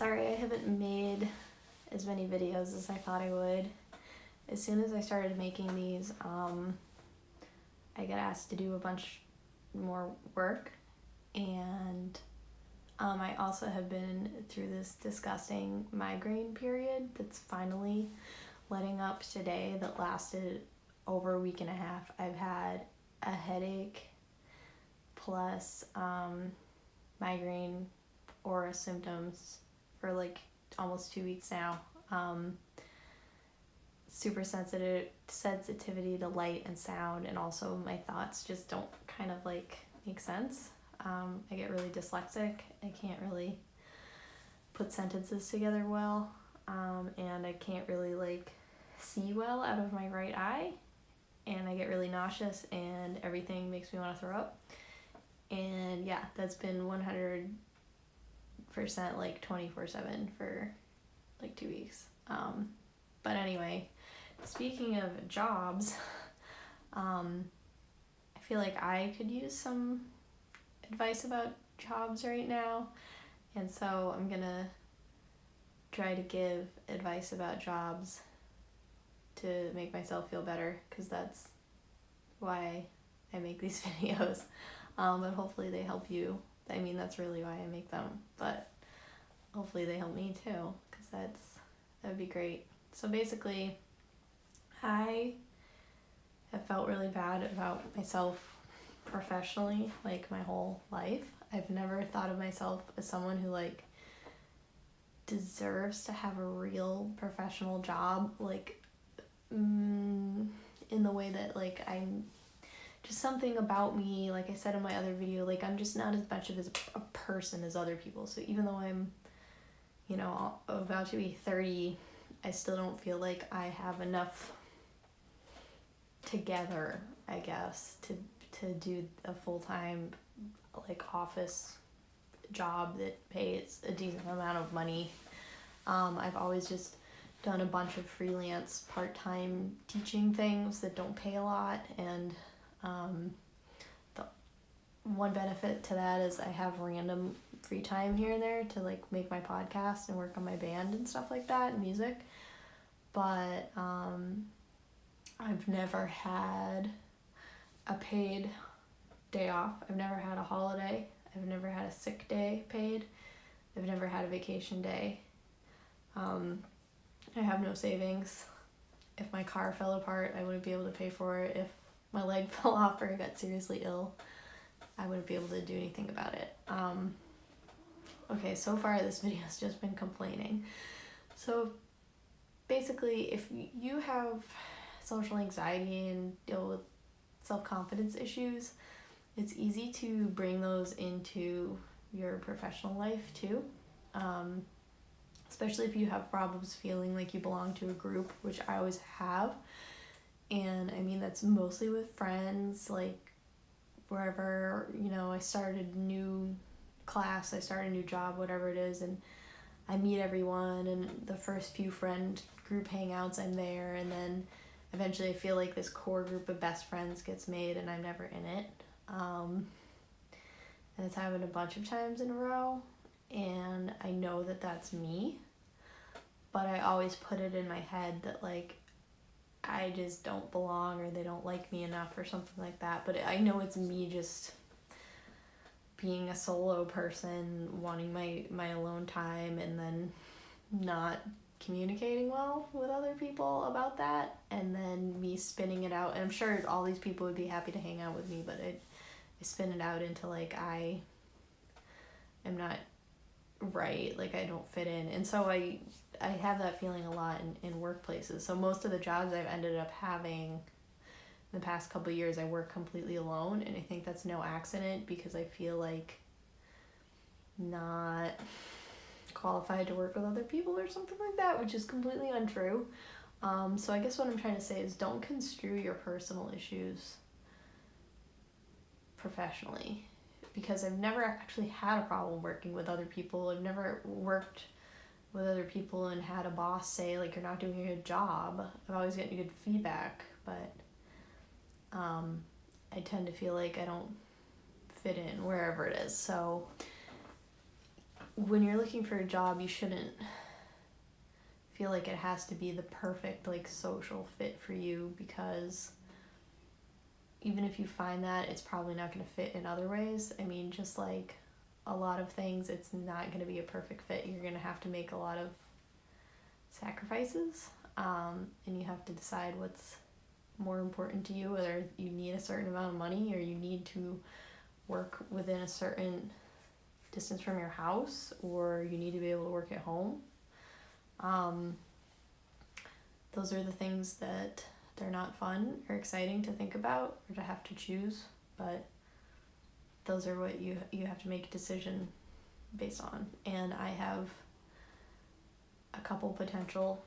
Sorry, I haven't made as many videos as I thought I would. As soon as I started making these, I got asked to do a bunch more work, and I also have been through this disgusting migraine period that's finally letting up today that lasted over a week and a half. I've had a headache plus migraine aura symptoms for like almost 2 weeks now. Super sensitivity to light and sound, and also my thoughts just don't kind of like make sense. I get really dyslexic. I can't really put sentences together well, and I can't really like see well out of my right eye, and I get really nauseous and everything makes me want to throw up. And yeah, that's been 100% like 24/7 for like 2 weeks. But anyway, speaking of jobs, I feel like I could use some advice about jobs right now, and so I'm gonna try to give advice about jobs to make myself feel better, because that's why I make these videos. But hopefully they help you. I mean, that's really why I make them, but hopefully they help me too, because that would be great. So basically, I have felt really bad about myself professionally, like my whole life. I've never thought of myself as someone who like deserves to have a real professional job, like in the way that like I'm just something about me, like I said in my other video, like I'm just not as much of a person as other people. So even though I'm, you know, about to be 30, I still don't feel like I have enough together, I guess, to do a full-time like office job that pays a decent amount of money. I've always just done a bunch of freelance part-time teaching things that don't pay a lot, and the one benefit to that is I have random free time here and there to like make my podcast and work on my band and stuff like that, and music. But I've never had a paid day off. I've never had a holiday. I've never had a sick day paid. I've never had a vacation day. I have no savings. If my car fell apart, I wouldn't be able to pay for it. If my leg fell off or I got seriously ill, I wouldn't be able to do anything about it. Okay, so far this video has just been complaining. So basically, if you have social anxiety and deal with self-confidence issues, it's easy to bring those into your professional life too. Especially if you have problems feeling like you belong to a group, which I always have. And I mean, that's mostly with friends, like wherever, you know, I started a new class, I start a new job, whatever it is, and I meet everyone, and the first few friend group hangouts I'm there, and then eventually I feel like this core group of best friends gets made and I'm never in it. And it's happened a bunch of times in a row, and I know that that's me, but I always put it in my head that like I just don't belong, or they don't like me enough or something like that. But I know it's me just being a solo person, wanting my alone time, and then not communicating well with other people about that, and then me spinning it out. And I'm sure all these people would be happy to hang out with me, but I spin it out into like I am not right, like I don't fit in. And so I have that feeling a lot in workplaces. So most of the jobs I've ended up having in the past couple of years, I work completely alone, and I think that's no accident, because I feel like not qualified to work with other people or something like that, which is completely untrue. So I guess what I'm trying to say is don't construe your personal issues professionally, because I've never actually had a problem working with other people. I've never worked with other people and had a boss say like you're not doing a good job. I've always gotten good feedback, but I tend to feel like I don't fit in wherever it is. So when you're looking for a job, you shouldn't feel like it has to be the perfect like social fit for you, because even if you find that, it's probably not going to fit in other ways. I mean, just like a lot of things, it's not going to be a perfect fit. You're going to have to make a lot of sacrifices, and you have to decide what's more important to you, whether you need a certain amount of money or you need to work within a certain distance from your house, or you need to be able to work at home. Those are the things that they're not fun or exciting to think about or to have to choose, but those are what you have to make a decision based on. And I have a couple potential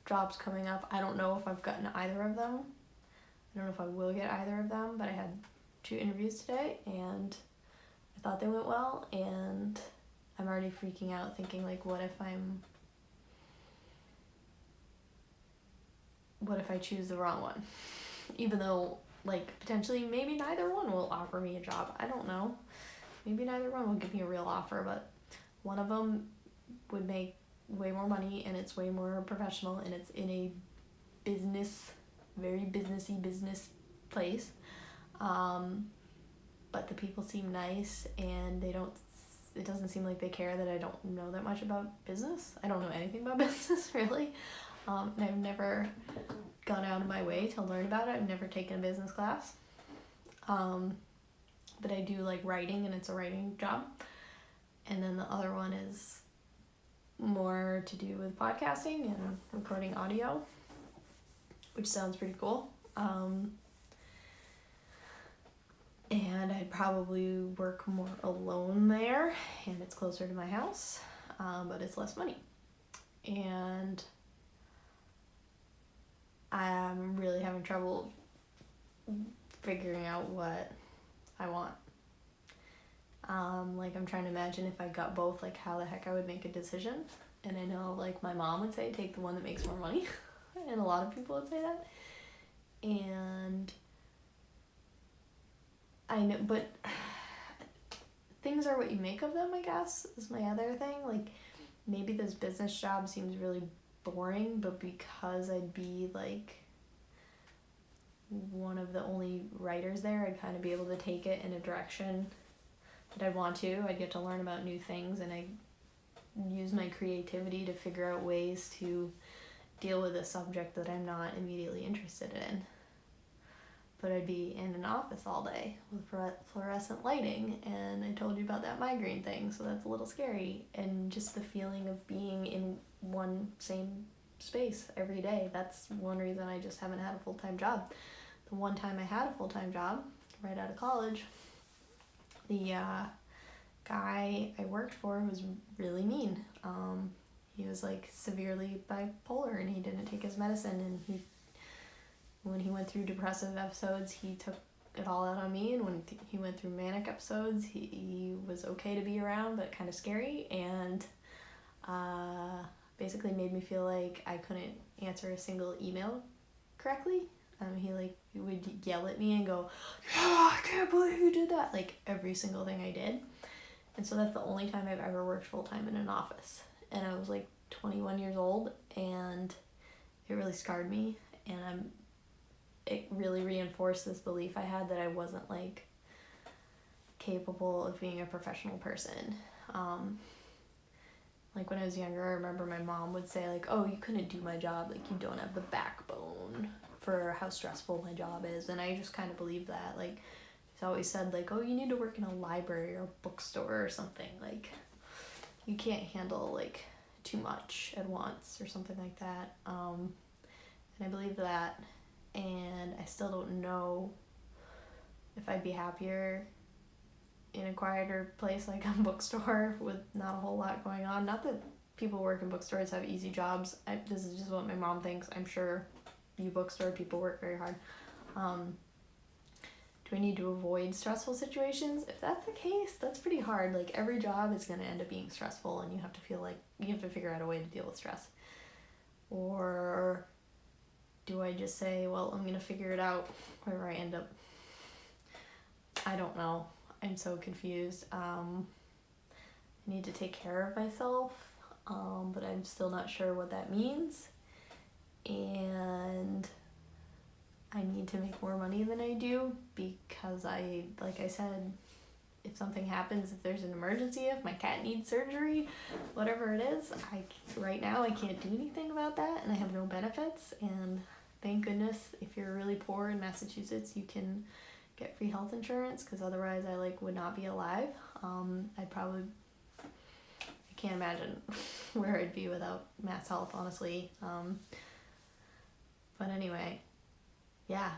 jobs coming up. I don't know if I've gotten either of them. I don't know if I will get either of them, but I had 2 interviews today and I thought they went well, and I'm already freaking out thinking like, what if I choose the wrong one? Even though like potentially maybe neither one will offer me a job. I don't know. Maybe neither one will give me a real offer, but one of them would make way more money and it's way more professional and it's in a business, very businessy business place. But the people seem nice and it doesn't seem like they care that I don't know that much about business. I don't know anything about business really. And I've never gone out of my way to learn about it. I've never taken a business class. But I do like writing, and it's a writing job. And then the other one is more to do with podcasting and recording audio, which sounds pretty cool. And I'd probably work more alone there, and it's closer to my house, but it's less money. And I'm really having trouble figuring out what I want. Like I'm trying to imagine if I got both, like how the heck I would make a decision. And I know like my mom would say take the one that makes more money, and a lot of people would say that. And I know, but things are what you make of them, I guess, is my other thing. Like maybe this business job seems really boring, but because I'd be like one of the only writers there, I'd kind of be able to take it in a direction that I'd want to. I'd get to learn about new things, and I use my creativity to figure out ways to deal with a subject that I'm not immediately interested in. But I'd be in an office all day with fluorescent lighting, and I told you about that migraine thing, so that's a little scary. And just the feeling of being in one same space every day, that's one reason I just haven't had a full-time job. The one time I had a full-time job, right out of college, the guy I worked for was really mean. He was like severely bipolar, and he didn't take his medicine, and when he went through depressive episodes, he took it all out on me, and when he went through manic episodes, he was okay to be around, but kind of scary, and basically made me feel like I couldn't answer a single email correctly. He would yell at me and go, "Oh, I can't believe you did that," like every single thing I did. And so that's the only time I've ever worked full-time in an office. And I was like 21 years old, and it really scarred me, and it really reinforced this belief I had that I wasn't like capable of being a professional person. Like when I was younger, I remember my mom would say like, "Oh, you couldn't do my job, like you don't have the backbone for how stressful my job is." And I just kind of believed that. Like she's always said like, "Oh, you need to work in a library or a bookstore or something, like you can't handle like too much at once," or something like that. And I believed that, and I still don't know if I'd be happier in a quieter place like a bookstore with not a whole lot going on. Not that people who work in bookstores have easy jobs. This is just what my mom thinks. I'm sure you bookstore people work very hard. Do I need to avoid stressful situations? If that's the case, that's pretty hard. Like every job is going to end up being stressful, and you have to feel like you have to figure out a way to deal with stress. Or do I just say, well, I'm going to figure it out wherever I end up? I don't know. I'm so confused. I need to take care of myself, but I'm still not sure what that means. And I need to make more money than I do because like I said, if something happens, if there's an emergency, if my cat needs surgery, whatever it is, right now I can't do anything about that, and I have no benefits. And thank goodness, if you're really poor in Massachusetts, you can get free health insurance, because otherwise I would not be alive. I can't imagine where I'd be without Mass Health, honestly. But anyway, yeah.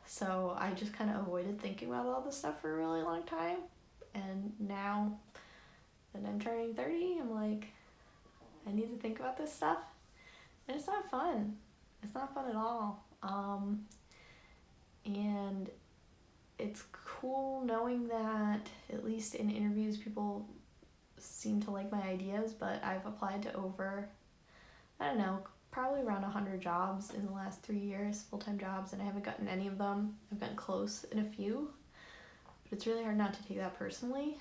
So I just kind of avoided thinking about all this stuff for a really long time. And now that I'm turning 30, I'm like, I need to think about this stuff. And it's not fun. It's not fun at all. And it's cool knowing that at least in interviews people seem to like my ideas, but I've applied to over, I don't know, probably around 100 jobs in the last 3 years, full-time jobs, and I haven't gotten any of them. I've gotten close in a few, but it's really hard not to take that personally.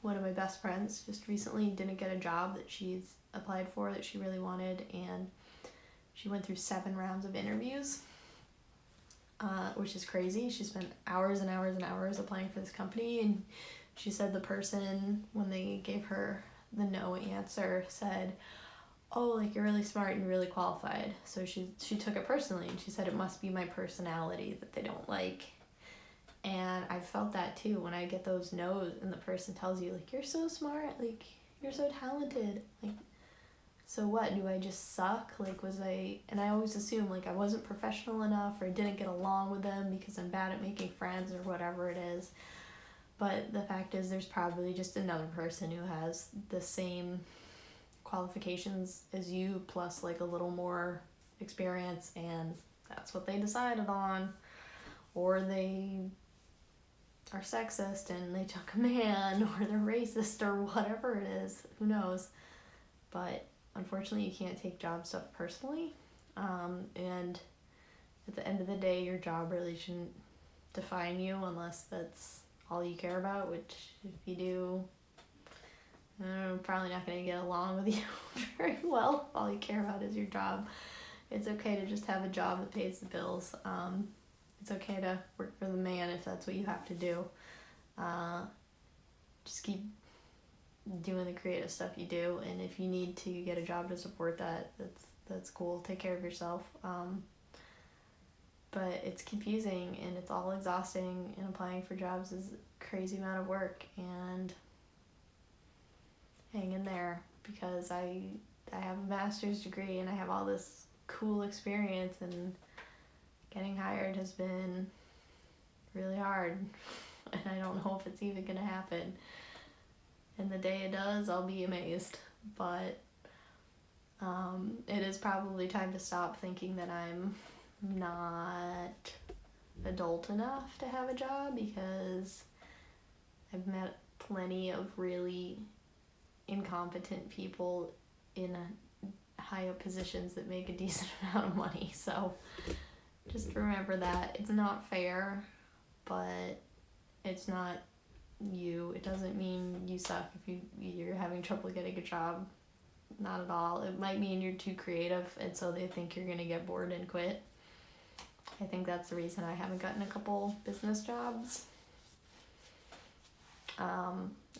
One of my best friends just recently didn't get a job that she's applied for that she really wanted, and she went through 7 rounds of interviews, which is crazy. She spent hours and hours and hours applying for this company, and she said the person, when they gave her the no answer, said, oh, like, you're really smart and really qualified. So she took it personally, and she said it must be my personality that they don't like. And I felt that too when I get those no's and the person tells you, like, you're so smart, like, you're so talented, like, so what, do I just suck? Like, and I always assume, like, I wasn't professional enough, or I didn't get along with them because I'm bad at making friends or whatever it is. But the fact is, there's probably just another person who has the same qualifications as you, plus like a little more experience, and that's what they decided on. Or they are sexist and they took a man, or they're racist, or whatever it is, who knows. But unfortunately you can't take job stuff personally, and at the end of the day your job really shouldn't define you unless that's all you care about, which if you do, I'm probably not going to get along with you very well. All you care about is your job. It's okay to just have a job that pays the bills. It's okay to work for the man if that's what you have to do. Just keep doing the creative stuff you do, and if you need to get a job to support that, that's cool. Take care of yourself. But it's confusing and it's all exhausting, and applying for jobs is a crazy amount of work, and hang in there, because I have a master's degree and I have all this cool experience, and getting hired has been really hard, and I don't know if it's even gonna happen. And the day it does, I'll be amazed. But it is probably time to stop thinking that I'm not adult enough to have a job, because I've met plenty of really incompetent people in high up positions that make a decent amount of money. So just remember that it's not fair, but it's not you. It doesn't mean you suck if you're having trouble getting a job. Not at all. It might mean you're too creative, and so they think you're gonna get bored and quit. I think that's the reason I haven't gotten a couple business jobs.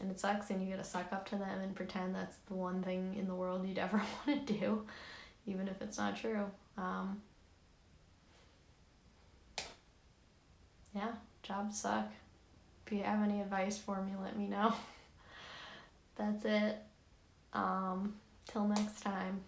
And it sucks, and you gotta suck up to them and pretend that's the one thing in the world you'd ever want to do, even if it's not true. Yeah, jobs suck. If you have any advice for me, let me know. That's it. Till next time.